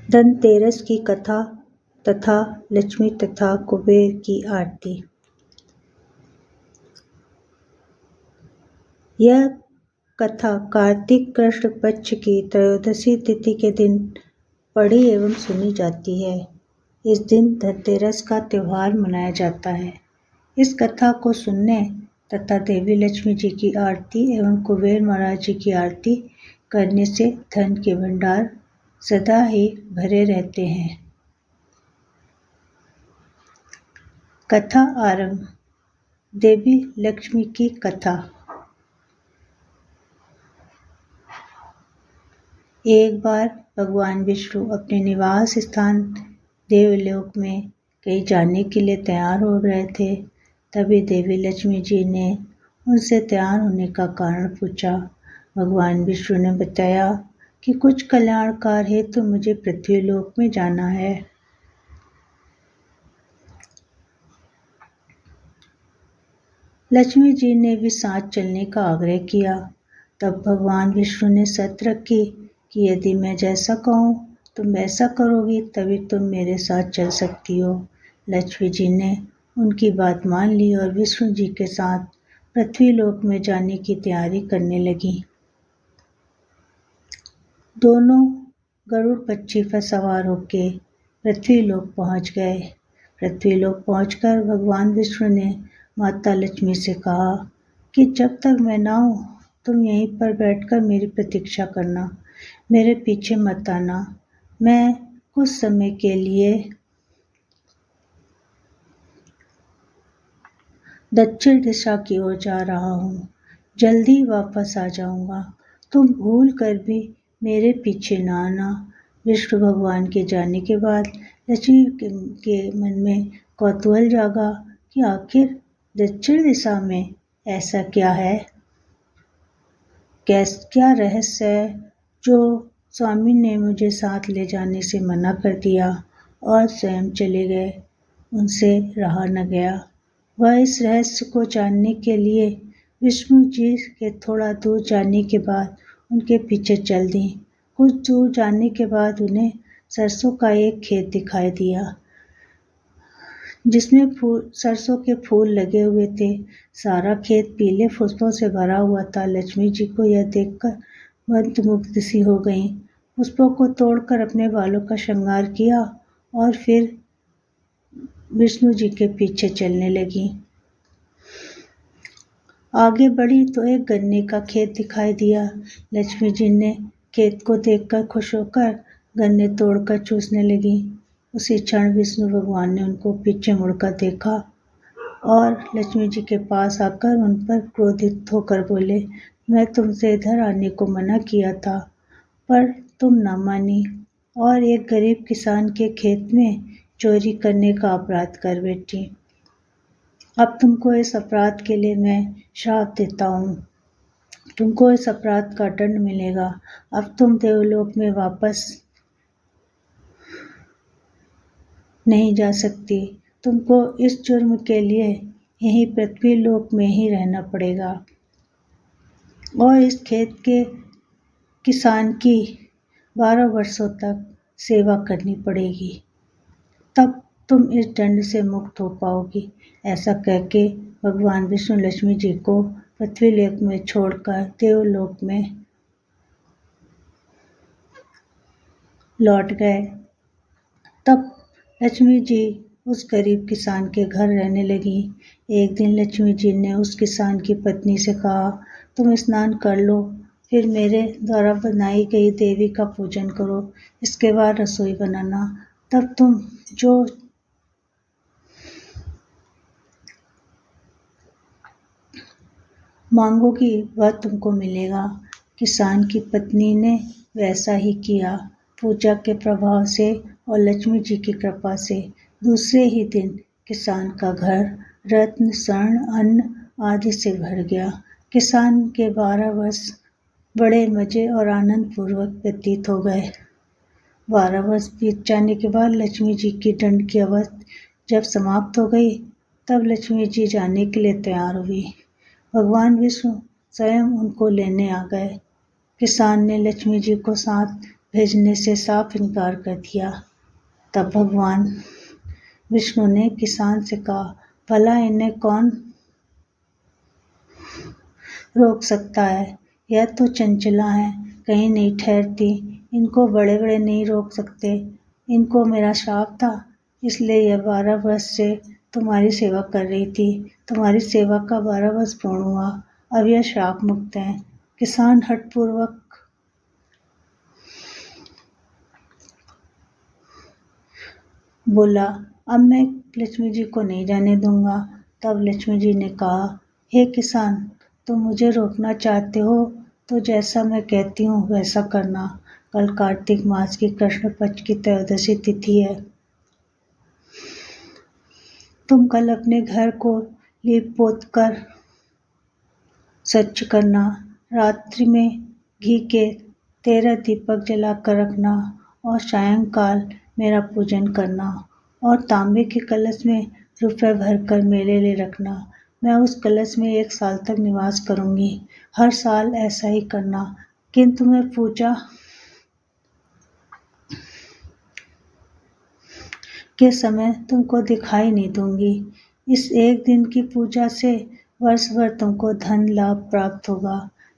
धनतेरस की कथा तथा लक्ष्मी तथा कुबेर की आरती। यह कथा कार्तिक कृष्ण पक्ष की त्रयोदशी तिथि के दिन पढ़ी एवं सुनी जाती है। इस दिन धनतेरस का त्योहार मनाया जाता है। इस कथा को सुनने तथा देवी लक्ष्मी जी की आरती एवं कुबेर महाराज जी की आरती करने से धन के भंडार सदा ही भरे रहते हैं। कथा आरंभ। देवी लक्ष्मी की कथा। एक बार भगवान विष्णु अपने निवास स्थान देवलोक में कहीं जाने के लिए तैयार हो रहे थे। तभी देवी लक्ष्मी जी ने उनसे तैयार होने का कारण पूछा। भगवान विष्णु ने बताया कि कुछ कल्याण कार्य हेतु मुझे पृथ्वीलोक में जाना है। लक्ष्मी जी ने भी साथ चलने का आग्रह किया। तब भगवान विष्णु ने शर्त रखी कि यदि मैं जैसा कहूँ तुम वैसा करोगी तभी तुम मेरे साथ चल सकती हो। लक्ष्मी जी ने उनकी बात मान ली और विष्णु जी के साथ पृथ्वीलोक में जाने की तैयारी करने लगी। दोनों गरुड़ पक्षी पर सवार होकर पृथ्वीलोक पहुंच गए। पृथ्वीलोक पहुंचकर भगवान विष्णु ने माता लक्ष्मी से कहा कि जब तक मैं न आऊं तुम यहीं पर बैठकर मेरी प्रतीक्षा करना, मेरे पीछे मत आना। मैं कुछ समय के लिए दक्षिण दिशा की ओर जा रहा हूँ, जल्दी वापस आ जाऊंगा। तुम भूल कर भी मेरे पीछे न आना। विष्णु भगवान के जाने के बाद लक्ष्मी के मन में कौतूहल जागा कि आखिर दक्षिण दिशा में ऐसा क्या है, क्या रहस्य है जो स्वामी ने मुझे साथ ले जाने से मना कर दिया और स्वयं चले गए। उनसे रहा न गया। वह इस रहस्य को जानने के लिए विष्णु जी के थोड़ा दूर जाने के बाद उनके पीछे चल दी। कुछ दूर जाने के बाद उन्हें सरसों का एक खेत दिखाई दिया जिसमें सरसों के फूल लगे हुए थे। सारा खेत पीले पुष्पों से भरा हुआ था। लक्ष्मी जी को यह देखकर मंत्रमुग्ध सी हो गईं। पुष्पों को तोड़कर अपने बालों का श्रृंगार किया और फिर विष्णु जी के पीछे चलने लगी। आगे बढ़ी तो एक गन्ने का खेत दिखाई दिया। लक्ष्मी जी ने खेत को देखकर खुश होकर गन्ने तोड़कर चूसने लगी। उसी क्षण विष्णु भगवान ने उनको पीछे मुड़कर देखा और लक्ष्मी जी के पास आकर उन पर क्रोधित होकर बोले, मैं तुमसे इधर आने को मना किया था पर तुम न मानी और एक गरीब किसान के खेत में चोरी करने का अपराध कर बैठी। अब तुमको इस अपराध के लिए मैं श्राप देता हूँ। तुमको इस अपराध का दंड मिलेगा। अब तुम देवलोक में वापस नहीं जा सकती। तुमको इस जुर्म के लिए यहीं पृथ्वीलोक में ही रहना पड़ेगा और इस खेत के किसान की 12 वर्षों तक सेवा करनी पड़ेगी। तब तुम इस दंड से मुक्त हो पाओगी। ऐसा कहके भगवान विष्णु लक्ष्मी जी को पृथ्वीलोक में छोड़कर देवलोक में लौट गए। तब लक्ष्मी जी उस गरीब किसान के घर रहने लगी। एक दिन लक्ष्मी जी ने उस किसान की पत्नी से कहा, तुम स्नान कर लो, फिर मेरे द्वारा बनाई गई देवी का पूजन करो, इसके बाद रसोई बनाना। तब तुम जो मांगोगी वह तुमको मिलेगा। किसान की पत्नी ने वैसा ही किया। पूजा के प्रभाव से और लक्ष्मी जी की कृपा से दूसरे ही दिन किसान का घर रत्न, स्वर्ण, अन्न आदि से भर गया। किसान के 12 वर्ष बड़े मजे और आनंद पूर्वक व्यतीत हो गए। 12 वर्ष बीत जाने के बाद लक्ष्मी जी की दंड की अवधि जब समाप्त हो गई तब लक्ष्मी जी जाने के लिए तैयार हुई। भगवान विष्णु स्वयं उनको लेने आ गए। किसान ने लक्ष्मी जी को साथ भेजने से साफ इनकार कर दिया। तब भगवान विष्णु ने किसान से कहा, भला इन्हें कौन रोक सकता है? यह तो चंचला हैं, कहीं नहीं ठहरती, इनको बड़े बड़े नहीं रोक सकते। इनको मेरा श्राप था, इसलिए यह 12 वर्ष से तुम्हारी सेवा कर रही थी। तुम्हारी सेवा का 12 वर्ष पूर्ण हुआ, अब यह श्राप मुक्त है। किसान हठपूर्वक बोला, अब मैं लक्ष्मी जी को नहीं जाने दूंगा। तब लक्ष्मी जी ने कहा, हे किसान, तुम मुझे रोकना चाहते हो तो जैसा मैं कहती हूँ वैसा करना। कल कार्तिक मास की कृष्ण पक्ष की त्रयोदशी तिथि है। तुम कल अपने घर को लीप पोत कर स्वच्छ करना। रात्रि में घी के 13 दीपक जलाकर रखना और सायंकाल मेरा पूजन करना और तांबे के कलश में रुपए भरकर मेरे लिए रखना। मैं उस कलश में 1 साल तक निवास करूंगी। हर साल ऐसा ही करना, किंतु मैं पूजा के समय तुमको दिखाई नहीं दूंगी। इस एक दिन की पूजा से वर्ष भर तुमको धन लाभ प्राप्त होगा।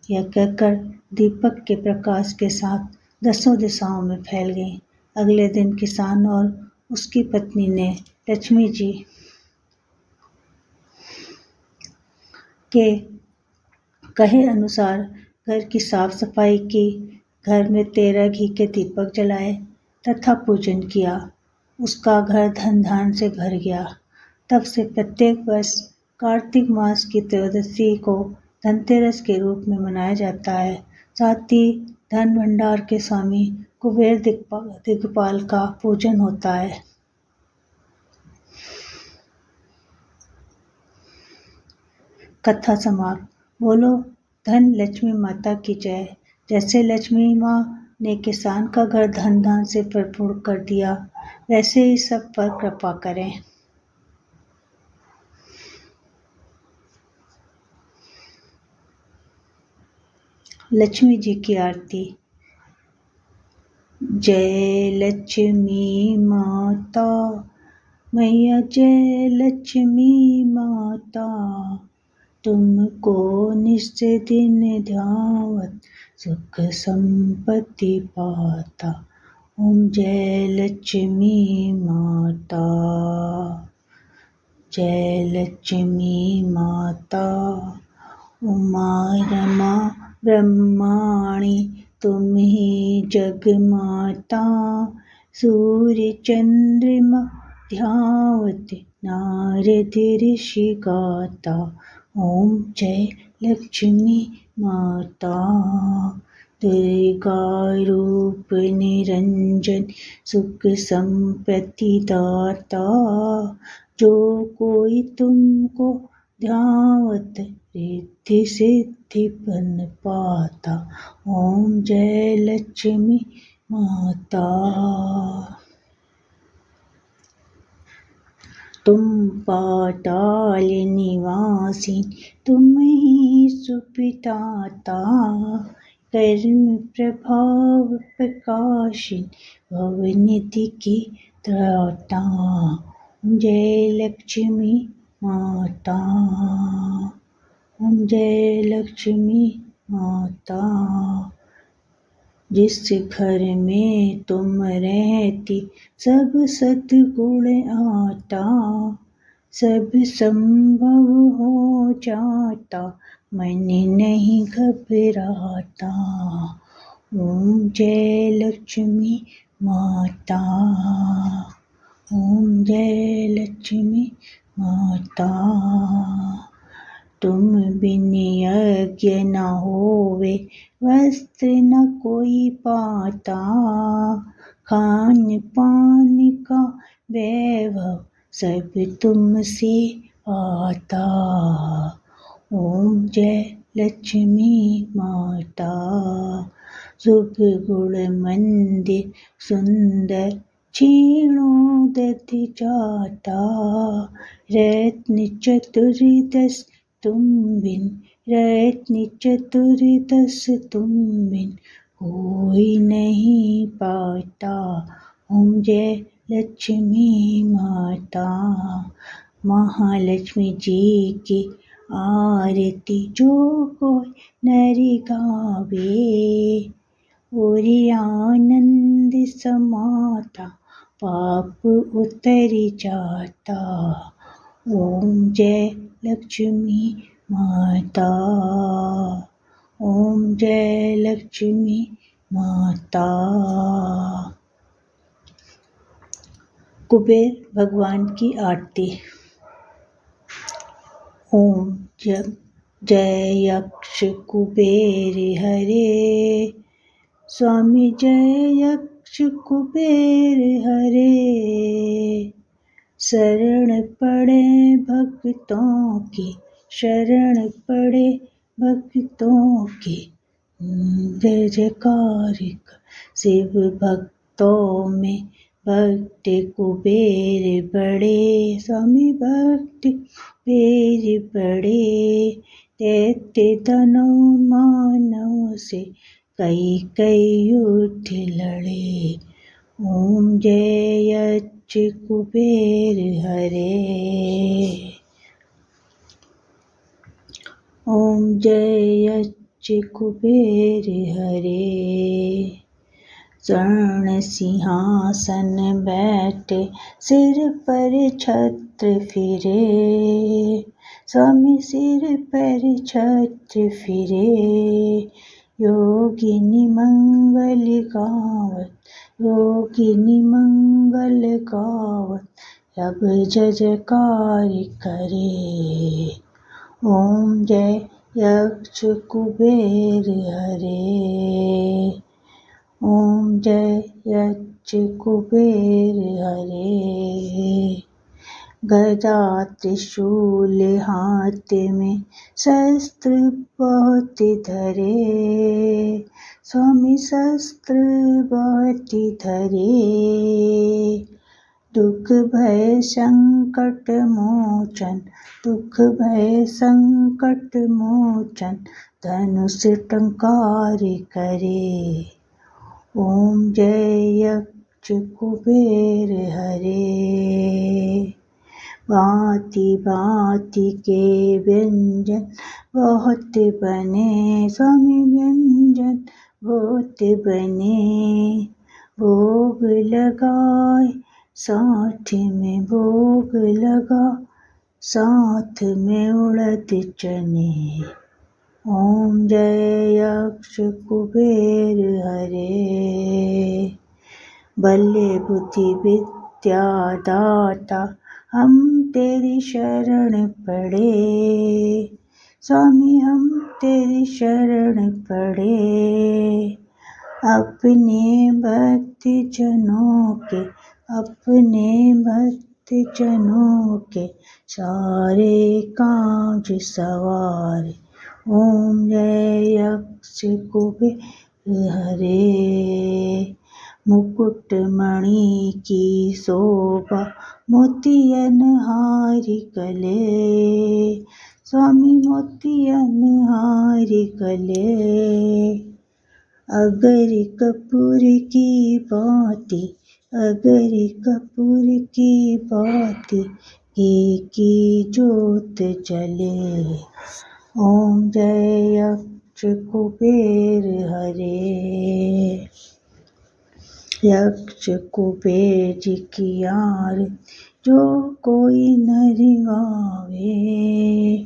यह कहकर दीपक के प्रकाश के साथ 10 दिशाओं में फैल गई। अगले दिन किसान और उसकी पत्नी ने लक्ष्मी जी के कहे अनुसार घर की साफ सफाई की, घर में 13 घी के दीपक जलाए तथा पूजन किया। उसका घर धन धान से भर गया। तब से प्रत्येक वर्ष कार्तिक मास की त्रयोदशी को धनतेरस के रूप में मनाया जाता है। साथ ही धन भंडार के स्वामी कुबेर दिक्पाल का पूजन होता है। कथा समाप्त। बोलो धन लक्ष्मी माता की जय। जैसे लक्ष्मी माँ ने किसान का घर धन धान से भरपूर कर दिया, वैसे ही सब पर कृपा करें। लक्ष्मी जी की आरती। जय लक्ष्मी माता मैया, जय लक्ष्मी माता, तुमको निस दिन ध्यावत सुख संपत्ति पाता। ओम जय लक्ष्मी माता, जय लक्ष्मी माता। उमा रमा ब्रह्माणी तुम ही जग माता, सूर्य चंद्रमा ध्यावत नारद ऋषि गाता। ओम जय लक्ष्मी माता। दुर्गा रूप निरंजन सुख संपत्ति दाता, जो कोई तुमको ध्यावत रिद्धि सिद्धि बन पाता। ओम जय लक्ष्मी माता। तुम पाताल निवासी तुम ही सुपिताता, कर्म प्रभाव प्रकाशिन भवनिधि की त्राता। जय लक्ष्मी माता। ओम जय लक्ष्मी माता। जिस घर में तुम रहती सब सद्गुण आता, सब संभव हो जाता मन नहीं घबराता। ओम जय लक्ष्मी माता। ओम जय लक्ष्मी माता। तुम बिन यज्ञ न होवे वस्त्र न कोई पाता, खान पान का वैभव सब तुमसे आता। ओम जय लक्ष्मी माता। शुभ गुण मंदिर सुंदर क्षीणोदधि जाता, रत्न चतुर्दश तुम बिन, रत्न चतुर्दश तुम बिन कोई नहीं पाता। ओम जय लक्ष्मी माता। महालक्ष्मी जी की आरती जो कोई नर गावे, और आनंद समाता पाप उतर जाता। ओम जय लक्ष्मी माता। ओम जय लक्ष्मी माता। कुबेर भगवान की आरती। ओम जय यक्ष कुबेर हरे, स्वामी जय यक्ष कुबेर हरे। शरण पड़े भक्तों की, शरण पड़े भक्तों की, जय जयकार कर शिव भक्तों में भक्त कुबेर बड़े। स्वामी भक्त कुबेर बड़े, दैत्य दानव मानव से कई कई युद्ध लड़े। ओम जय यक्ष कुबेर हरे। ओम जय यक्ष कुबेर हरे। स्वर्ण सिंहासन बैठे, सिर पर छत्र फिरे। स्वामी सिर पर छत्र फिरे, योगिनी मंगल गावत, योगिनी मंगल गावत, अब जय जयकार करे। ओम जय यक्ष कुबेर हरे। ओम जय यक्ष कुबेर हरे। गदा त्रिशूल हाथ में, शस्त्र बहुत धरे। स्वामी शस्त्र बहुत धरे, दुख भय संकट मोचन, दुख भय संकट मोचन, धनुष टंकार करे। ओम जय यक्ष कुबेर हरे। भांति भांति के व्यंजन बहुत बने। स्वामी व्यंजन बहुत बने, भोग लगाए साथ में, भोग लगा साथ में उड़द चने। ओम जय यक्ष कुबेर हरे। बल बुद्धि विद्या दाता, हम तेरी शरण पड़े। स्वामी हम तेरी शरण पड़े, अपने भक्त जनों के, अपने भक्त जनों के सारे काज सवार। ओम जय यक्ष कुबेर हरे। मुकुट मणि की शोभा, मोतियन हारी गले। स्वामी मोतियन हारी गले, अगर कपूर की बाती, अगर कपूर की बाती, घी की जोत जले। ओम जय यक्ष कुबेर हरे। यक्ष कुबेर जी की आरती जो कोई नर गावे।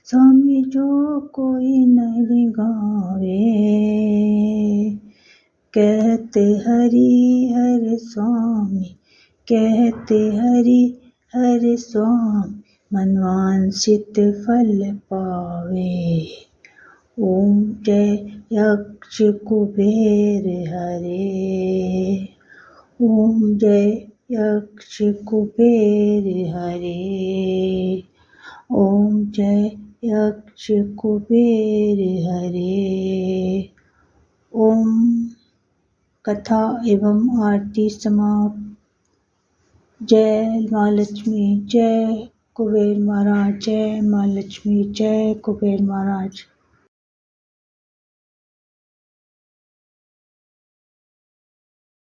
स्वामी जो कोई नर गावे, कहते हरि हर स्वामी, कहते हरि हर स्वामी, मनवांछित फल पावे। ओम जय यक्ष कुबेर हरे। ओम जय यक्ष कुबेर हरे। ओम जय यक्ष कुबेर हरे। ओम कथा एवं आरती समाप्त। जय माँ लक्ष्मी, जय कुबेर महाराज, जय माँ लक्ष्मी, जय कुबेर महाराज।